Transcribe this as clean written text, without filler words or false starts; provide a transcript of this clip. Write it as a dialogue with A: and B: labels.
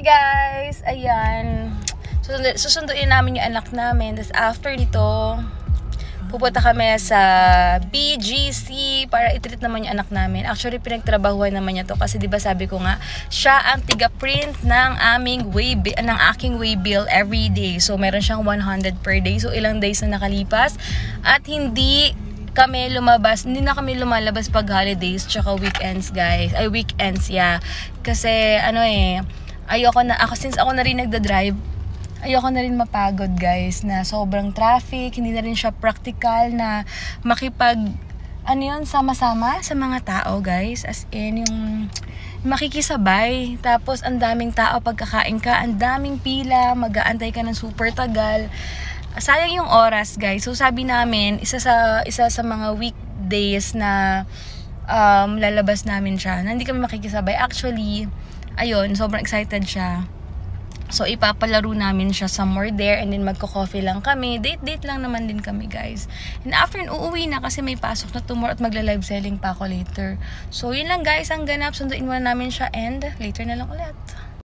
A: Hi guys! Ayan. Susunduin namin yung anak namin. Tapos after nito, pupunta kami sa BGC para i-treat naman yung anak namin. Actually, pinagtrabahuan naman niya to kasi 'di ba sabi ko nga, siya ang tiga-print ng aking waybill every day. So meron siyang 100 per day. So ilang days na nakalipas at hindi na kami lumalabas pag holidays tsaka weekends, guys. Ay, weekends, yeah. Kasi since ako na rin nagda-drive, ayoko na rin mapagod, guys, na sobrang traffic, hindi na rin siya practical na sama-sama sa mga tao, guys. As in, yung makikisabay. Tapos, ang daming tao pagkakain ka, ang daming pila, mag-aantay ka ng super tagal. Sayang yung oras, guys. So, sabi namin, isa sa mga weekdays na lalabas namin siya, na hindi kami makikisabay. Actually, ayun, sobrang excited siya. So, ipapalaro namin siya somewhere there and then magko-coffee lang kami. Date lang naman din kami, guys. And after, uuwi na kasi may pasok na tomorrow at magla-live selling pa ako later. So, yun lang, guys, ang ganap. Sunduin muna namin siya and later na lang ulit.